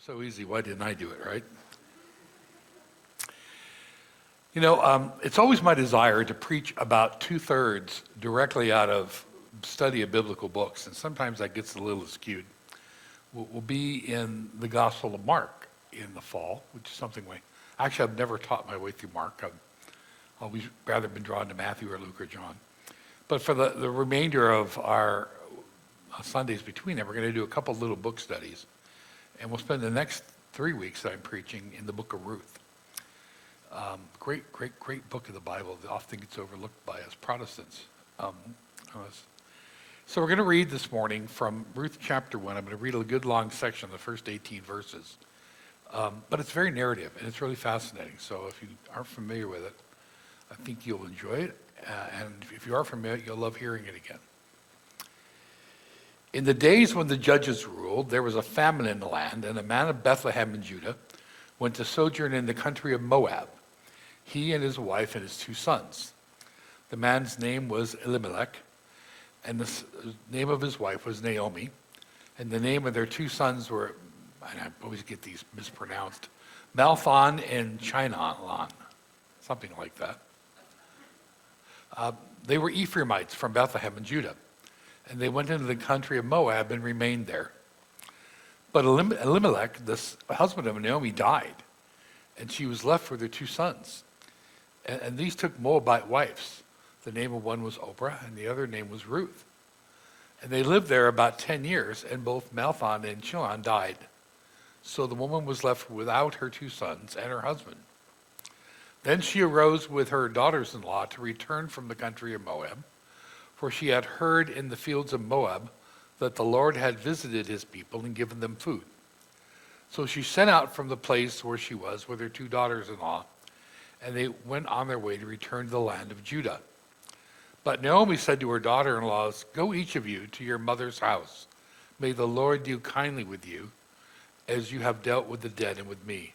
So easy, why didn't I do it, right? It's always my desire to preach about 2/3 directly out of study of biblical books, and sometimes that gets a little skewed. We'll be in the Gospel of Mark in the fall, which is something actually I've never taught my way through Mark. I've always rather been drawn to Matthew or Luke or John. But for the remainder of our Sundays between them, we're going to do a couple little book studies. And we'll spend the next 3 weeks that I'm preaching in the book of Ruth. Great book of the Bible that often gets overlooked by us Protestants. So we're going to read this morning from Ruth chapter 1. I'm going to read a good long section, the first 18 verses. But it's very narrative, and it's really fascinating. So if you aren't familiar with it, I think you'll enjoy it. And if you are familiar, you'll love hearing it again. In the days when the judges ruled, there was a famine in the land, and a man of Bethlehem in Judah went to sojourn in the country of Moab, he and his wife and his 2 sons. The man's name was Elimelech, and the name of his wife was Naomi, and the name of their 2 sons were, and I always get these mispronounced, Malthon and Chinalan, something like that. They were Ephraimites from Bethlehem in Judah, and they went into the country of Moab and remained there. But Elimelech, the husband of Naomi, died, and she was left with her 2 sons. And these took Moabite wives. The name of one was Oprah, and the other name was Ruth. And they lived there about 10 years, and both Malthon and Chilion died. So the woman was left without her 2 sons and her husband. Then she arose with her daughters-in-law to return from the country of Moab, for she had heard in the fields of Moab that the Lord had visited his people and given them food. So she set out from the place where she was with her 2 daughters-in-law, and they went on their way to return to the land of Judah. But Naomi said to her daughter-in-laws, "Go each of you to your mother's house. May the Lord deal kindly with you, as you have dealt with the dead and with me.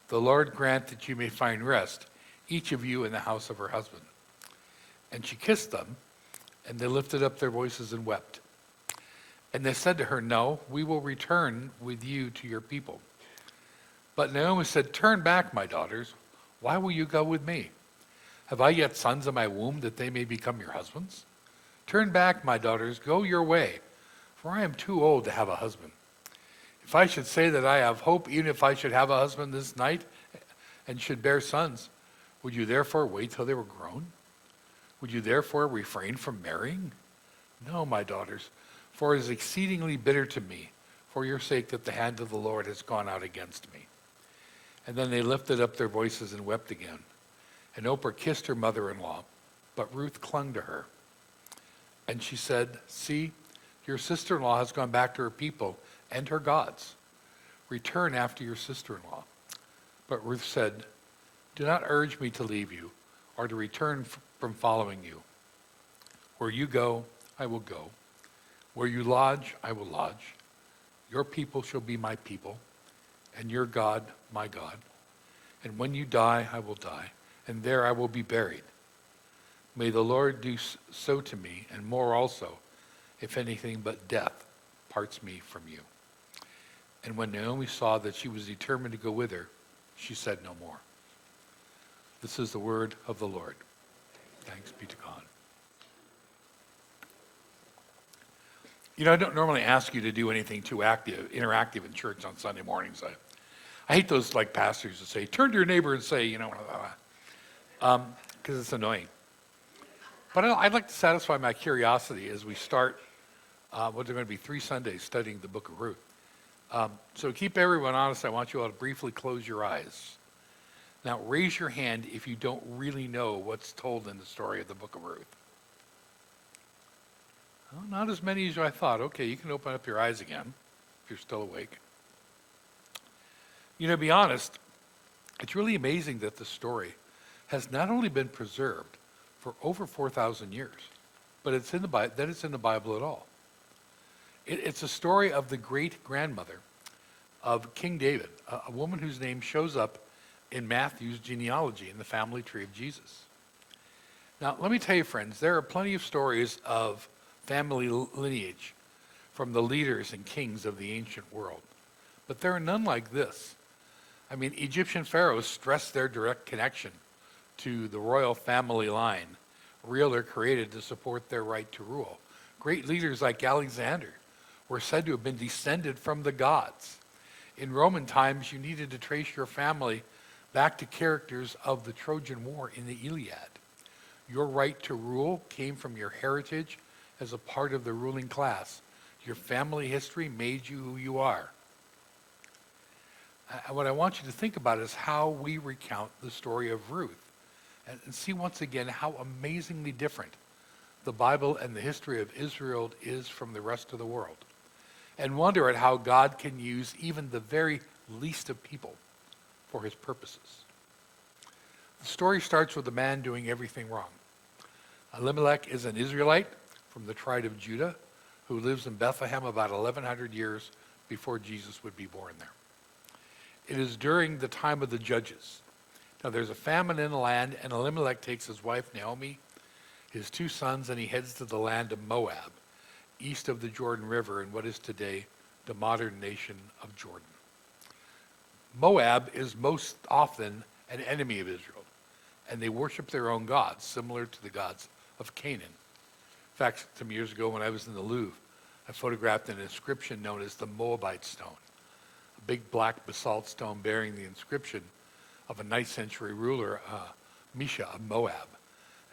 The Lord grant that you may find rest, each of you in the house of her husband." And she kissed them, and they lifted up their voices and wept. And they said to her, "No, we will return with you to your people." But Naomi said, "Turn back, my daughters. Why will you go with me? Have I yet sons in my womb that they may become your husbands? Turn back, my daughters, go your way, for I am too old to have a husband. If I should say that I have hope, even if I should have a husband this night and should bear sons, would you therefore wait till they were grown? Would you therefore refrain from marrying? No, my daughters, for it is exceedingly bitter to me for your sake that the hand of the Lord has gone out against me." And then they lifted up their voices and wept again. And Oprah kissed her mother-in-law, but Ruth clung to her. And she said, "See, your sister-in-law has gone back to her people and her gods. Return after your sister-in-law." But Ruth said, "Do not urge me to leave you or to return from following you. Where you go, I will go. Where you lodge, I will lodge. Your people shall be my people, and your God, my God. And when you die, I will die, and there I will be buried. May the Lord do so to me, and more also, if anything but death parts me from you." And when Naomi saw that she was determined to go with her, she said no more. This is the word of the Lord. Thanks be to God. I don't normally ask you to do anything too interactive in church on Sunday mornings. I hate those pastors that say, "Turn to your neighbor and say," because it's annoying. But I'd like to satisfy my curiosity as we start what are going to be 3 Sundays studying the book of Ruth. So to keep everyone honest, I want you all to briefly close your eyes. Now raise your hand if you don't really know what's told in the story of the book of Ruth. Well, not as many as I thought. Okay, you can open up your eyes again if you're still awake. To be honest, it's really amazing that the story has not only been preserved for over 4,000 years, but it's in the Bible at all. It's a story of the great-grandmother of King David, a woman whose name shows up in Matthew's genealogy in the family tree of Jesus. Now, let me tell you, friends, there are plenty of stories of family lineage from the leaders and kings of the ancient world. But there are none like this. I mean, Egyptian pharaohs stressed their direct connection to the royal family line, real or created to support their right to rule. Great leaders like Alexander were said to have been descended from the gods. In Roman times, you needed to trace your family back to characters of the Trojan War in the Iliad. Your right to rule came from your heritage as a part of the ruling class. Your family history made you who you are. What I want you to think about is how we recount the story of Ruth and see once again how amazingly different the Bible and the history of Israel is from the rest of the world. And wonder at how God can use even the very least of people for his purposes. The story starts with a man doing everything wrong. Elimelech is an Israelite from the tribe of Judah who lives in Bethlehem about 1,100 years before Jesus would be born there. It is during the time of the judges. Now there's a famine in the land, and Elimelech takes his wife Naomi, his 2 sons, and he heads to the land of Moab, east of the Jordan River in what is today the modern nation of Jordan. Moab is most often an enemy of Israel, and they worship their own gods, similar to the gods of Canaan. In fact, some years ago when I was in the Louvre, I photographed an inscription known as the Moabite stone, a big black basalt stone bearing the inscription of a 9th century ruler, Mesha of Moab.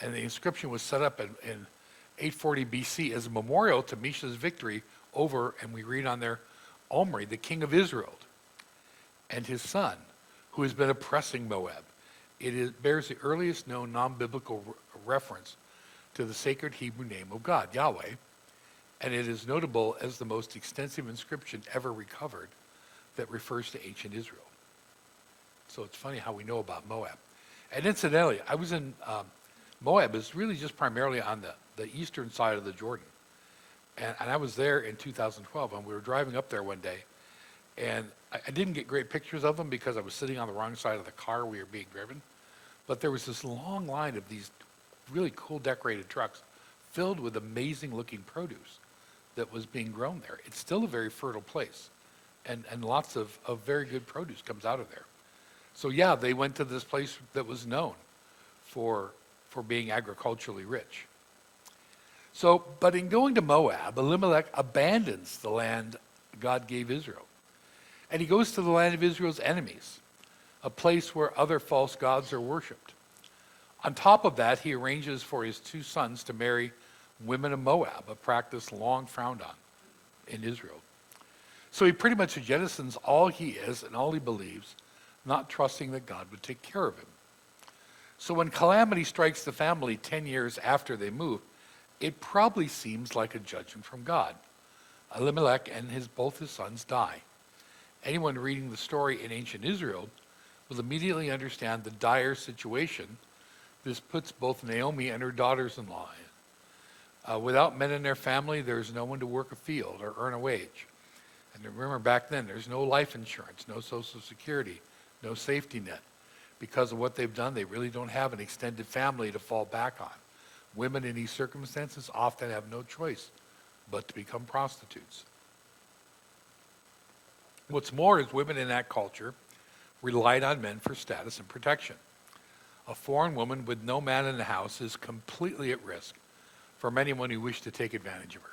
And the inscription was set up in 840 BC as a memorial to Mesha's victory over, and we read on there, Omri, the king of Israel, and his son, who has been oppressing Moab. It bears the earliest known non-biblical reference to the sacred Hebrew name of God, Yahweh, and it is notable as the most extensive inscription ever recovered that refers to ancient Israel. So it's funny how we know about Moab. And incidentally, I was in Moab is really just primarily on the eastern side of the Jordan. And I was there in 2012, and we were driving up there one day, and I didn't get great pictures of them because I was sitting on the wrong side of the car we were being driven. But there was this long line of these really cool decorated trucks filled with amazing looking produce that was being grown there. It's still a very fertile place, and lots of very good produce comes out of there. So yeah, they went to this place that was known for being agriculturally rich. So, but in going to Moab, Elimelech abandons the land God gave Israel. And he goes to the land of Israel's enemies, a place where other false gods are worshipped. On top of that, he arranges for his 2 sons to marry women of Moab, a practice long frowned on in Israel. So he pretty much jettisons all he is and all he believes, not trusting that God would take care of him. So when calamity strikes the family 10 years after they move, it probably seems like a judgment from God. Elimelech and both his sons die. Anyone reading the story in ancient Israel will immediately understand the dire situation this puts both Naomi and her daughters-in-law in. Without men in their family, there's no one to work a field or earn a wage. And remember, back then, there's no life insurance, no Social Security, no safety net. Because of what they've done, they really don't have an extended family to fall back on. Women in these circumstances often have no choice but to become prostitutes. What's more is women in that culture relied on men for status and protection. A foreign woman with no man in the house is completely at risk from anyone who wished to take advantage of her.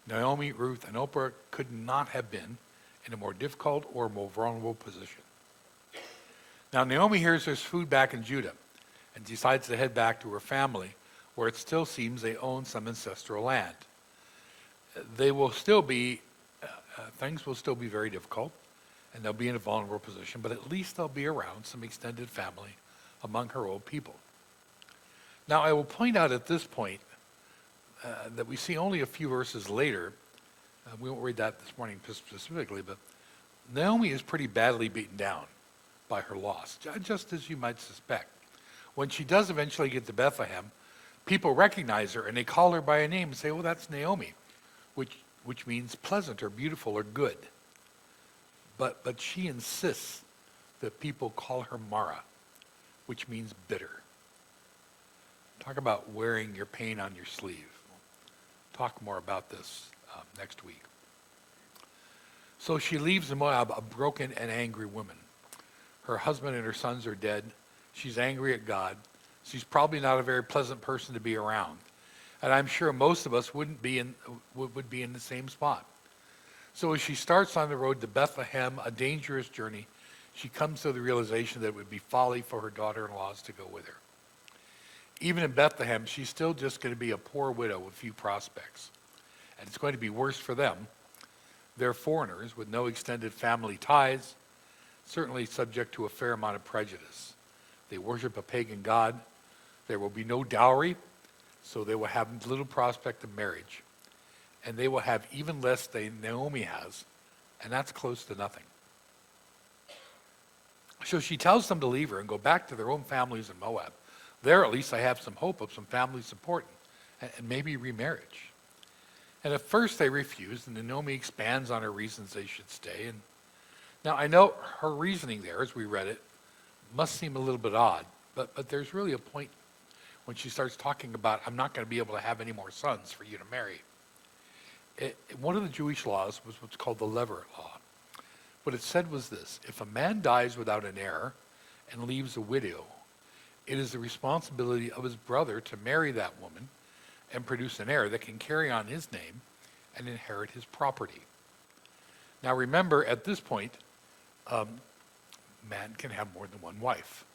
Naomi, Ruth, and Oprah could not have been in a more difficult or more vulnerable position. Now, Naomi hears there's food back in Judah and decides to head back to her family, where it still seems they own some ancestral land. They will still be, things will still be very difficult, and they'll be in a vulnerable position, but at least they'll be around some extended family among her old people. Now, I will point out at this point that we see only a few verses later, we won't read that this morning specifically, but Naomi is pretty badly beaten down by her loss, just as you might suspect. When she does eventually get to Bethlehem, people recognize her and they call her by a name and say, "Oh, that's Naomi," which means pleasant or beautiful or good. But she insists that people call her Mara, which means bitter. Talk about wearing your pain on your sleeve. We'll talk more about this next week. So she leaves in Moab a broken and angry woman. Her husband and her sons are dead. She's angry at God. She's probably not a very pleasant person to be around. And I'm sure most of us would be in the same spot. So as she starts on the road to Bethlehem, a dangerous journey, she comes to the realization that it would be folly for her daughter-in-laws to go with her. Even in Bethlehem, she's still just going to be a poor widow with few prospects. And it's going to be worse for them. They're foreigners with no extended family ties, certainly subject to a fair amount of prejudice. They worship a pagan god. There will be no dowry, so they will have little prospect of marriage. And they will have even less than Naomi has, and that's close to nothing. So she tells them to leave her and go back to their own families in Moab. There, at least, I have some hope of some family support and maybe remarriage. And at first they refuse, and Naomi expands on her reasons they should stay. And now I know her reasoning there, as we read it, must seem a little bit odd, but there's really a point when she starts talking about, I'm not going to be able to have any more sons for you to marry. One of the Jewish laws was what's called the Levirate law. What it said was this: if a man dies without an heir and leaves a widow, it is the responsibility of his brother to marry that woman and produce an heir that can carry on his name and inherit his property. Now remember, at this point, man can have more than one wife.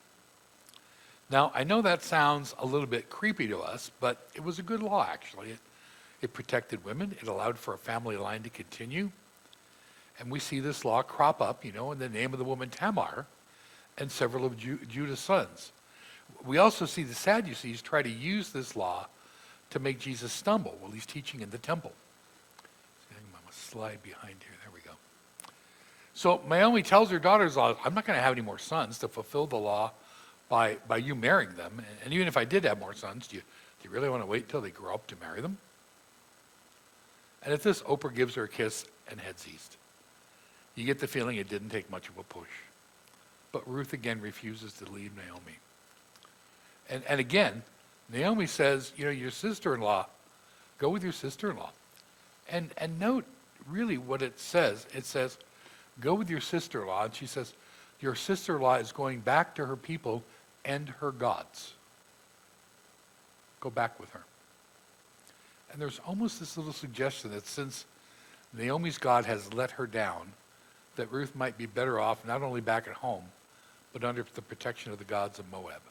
Now, I know that sounds a little bit creepy to us, but it was a good law, actually. It protected women. It allowed for a family line to continue. And we see this law crop up, in the name of the woman Tamar and several of Judah's sons. We also see the Sadducees try to use this law to make Jesus stumble while he's teaching in the temple. I'm going to slide behind here. There we go. So Naomi tells her daughters-in-law, I'm not going to have any more sons to fulfill the law by you marrying them. And even if I did have more sons, do you really want to wait until they grow up to marry them? And at this, Oprah gives her a kiss and heads east. You get the feeling it didn't take much of a push. But Ruth again refuses to leave Naomi. And again, Naomi says, your sister-in-law, go with your sister-in-law. And note really what it says. It says, go with your sister-in-law. And she says, your sister-in-law is going back to her people and her gods. Go back with her. And there's almost this little suggestion that since Naomi's God has let her down, that Ruth might be better off not only back at home, but under the protection of the gods of Moab.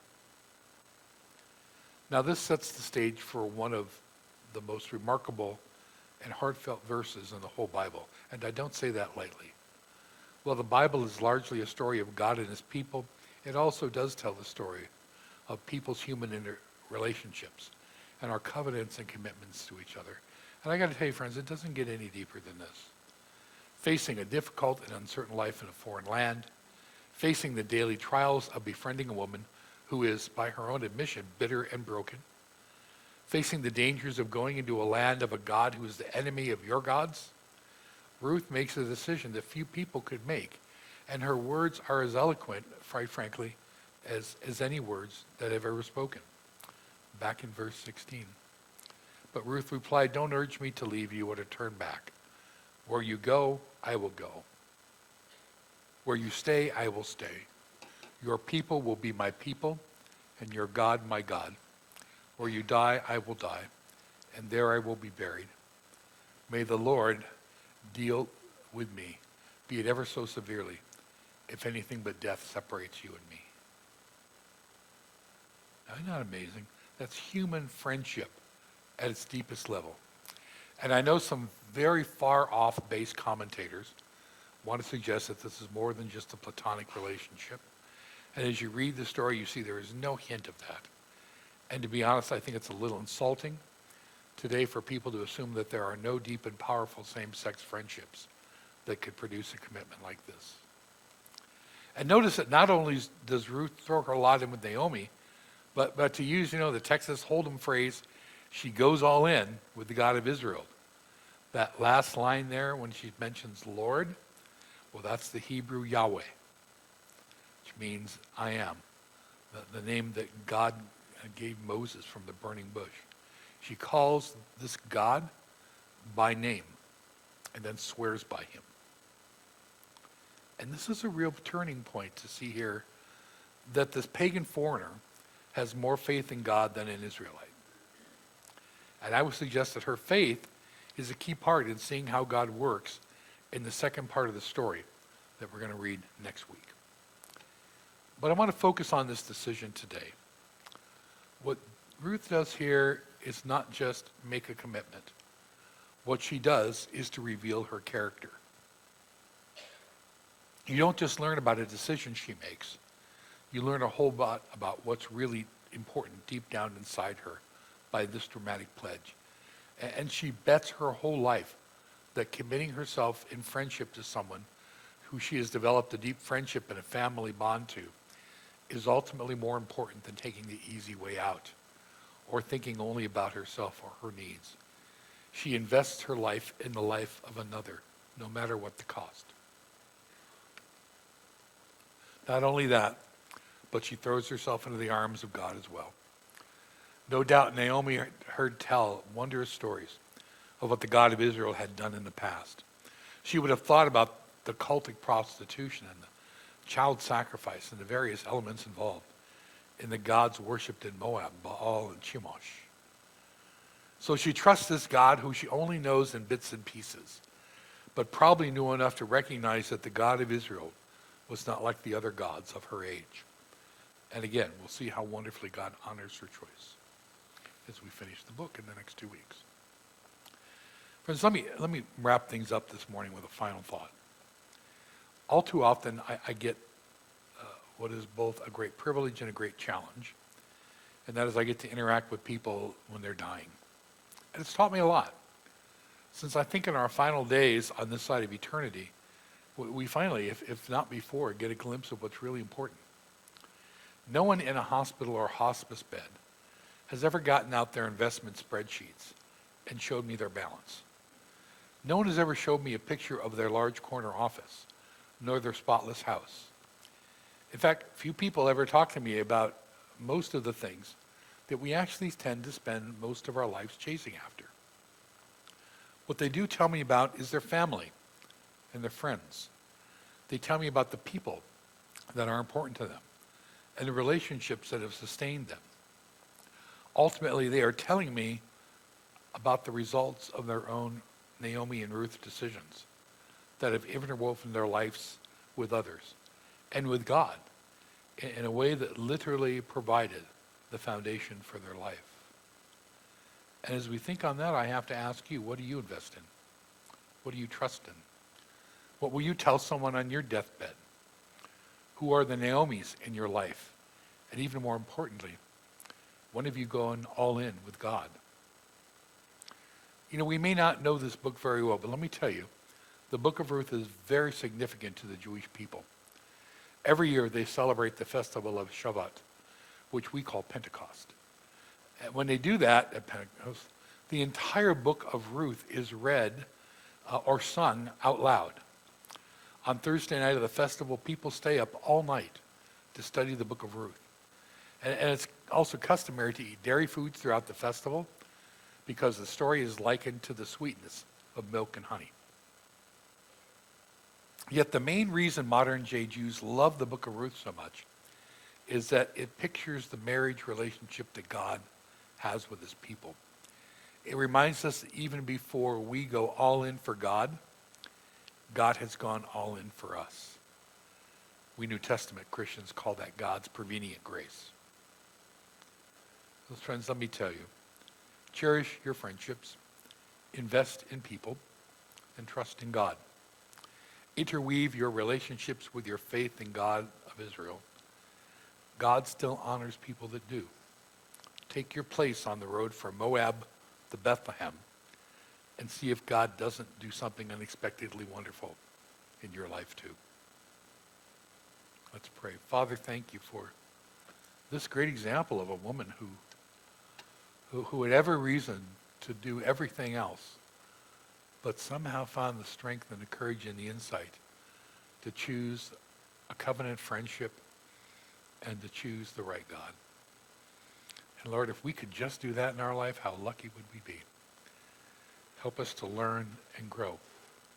Now this sets the stage for one of the most remarkable and heartfelt verses in the whole Bible. And I don't say that lightly. While the Bible is largely a story of God and his people, it also does tell the story of people's human relationships and our covenants and commitments to each other. And I got to tell you, friends, it doesn't get any deeper than this. Facing a difficult and uncertain life in a foreign land, facing the daily trials of befriending a woman who is, by her own admission, bitter and broken, facing the dangers of going into a land of a God who is the enemy of your gods, Ruth makes a decision that few people could make, and her words are as eloquent, quite frankly, as any words that have ever spoken. Back in verse 16. But Ruth replied, don't urge me to leave you or to turn back. Where you go, I will go. Where you stay, I will stay. Your people will be my people, and your God my God. Where you die, I will die, and there I will be buried. May the Lord deal with me, be it ever so severely, if anything but death separates you and me. Now, isn't that amazing? That's human friendship at its deepest level. And I know some very far off base commentators want to suggest that this is more than just a platonic relationship. And as you read the story, you see there is no hint of that. And to be honest, I think it's a little insulting today for people to assume that there are no deep and powerful same-sex friendships that could produce a commitment like this. And notice that not only does Ruth throw her lot in with Naomi, but to use, the Texas Hold'em phrase, she goes all in with the God of Israel. That last line there when she mentions Lord, well, that's the Hebrew Yahweh, which means I am, the name that God gave Moses from the burning bush. She calls this God by name and then swears by him. And this is a real turning point to see here that this pagan foreigner has more faith in God than an Israelite. And I would suggest that her faith is a key part in seeing how God works in the second part of the story that we're going to read next week. But I want to focus on this decision today. What Ruth does here is not just make a commitment. What she does is to reveal her character. You don't just learn about a decision she makes. You learn a whole lot about what's really important deep down inside her by this dramatic pledge. And she bets her whole life that committing herself in friendship to someone who she has developed a deep friendship and a family bond to is ultimately more important than taking the easy way out or thinking only about herself or her needs. She invests her life in the life of another, no matter what the cost. Not only that, but she throws herself into the arms of God as well. No doubt Naomi heard tell wondrous stories of what the God of Israel had done in the past. She would have thought about the cultic prostitution and the child sacrifice and the various elements involved in the gods worshipped in Moab, Baal and Chemosh. So she trusts this God who she only knows in bits and pieces, but probably knew enough to recognize that the God of Israel was not like the other gods of her age. And again, we'll see how wonderfully God honors her choice as we finish the book in the next 2 weeks. Friends, let me wrap things up this morning with a final thought. All too often, I get what is both a great privilege and a great challenge, and that is I get to interact with people when they're dying. And it's taught me a lot. Since I think in our final days on this side of eternity, we finally, if not before, get a glimpse of what's really important. No one in a hospital or hospice bed has ever gotten out their investment spreadsheets and showed me their balance. No one has ever showed me a picture of their large corner office, nor their spotless house. In fact, few people ever talk to me about most of the things that we actually tend to spend most of our lives chasing after. What they do tell me about is their family and their friends. They tell me about the people that are important to them and the relationships that have sustained them. Ultimately, they are telling me about the results of their own Naomi and Ruth decisions that have interwoven their lives with others and with God in a way that literally provided the foundation for their life. And as we think on that, I have to ask you, what do you invest in? What do you trust in? What will you tell someone on your deathbed? Who are the Naomis in your life? And even more importantly, when have you gone all in with God? You know, we may not know this book very well, but let me tell you, the book of Ruth is very significant to the Jewish people. Every year they celebrate the festival of Shavuot, which we call Pentecost. And when they do that at Pentecost, the entire book of Ruth is read or sung out loud. On Thursday night of the festival, people stay up all night to study the book of Ruth. And it's also customary to eat dairy foods throughout the festival because the story is likened to the sweetness of milk and honey. Yet the main reason modern-day Jews love the book of Ruth so much is that it pictures the marriage relationship that God has with his people. It reminds us that even before we go all in for God, God has gone all in for us. We New Testament Christians call that God's prevenient grace. So friends, let me tell you, cherish your friendships, invest in people, and trust in God. Interweave your relationships with your faith in God of Israel. God still honors people that do. Take your place on the road from Moab to Bethlehem and see if God doesn't do something unexpectedly wonderful in your life too. Let's pray. Father, thank you for this great example of a woman who had every reason to do everything else, but somehow found the strength and the courage and the insight to choose a covenant friendship and to choose the right God. And Lord, if we could just do that in our life, how lucky would we be? Help us to learn and grow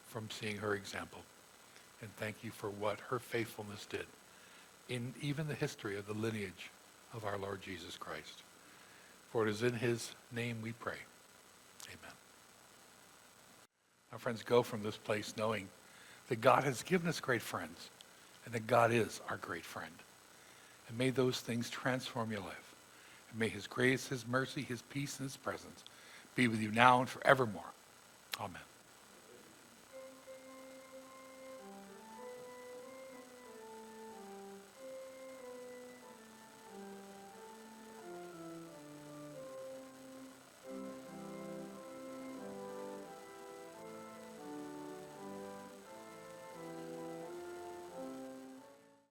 from seeing her example. and thank you for what her faithfulness did in even the history of the lineage of our Lord Jesus Christ. For it is in his name we pray. Amen. Our friends, go from this place knowing that God has given us great friends and that God is our great friend. And may those things transform your life. And may his grace, his mercy, his peace, and his presence be with you now and forevermore. Amen.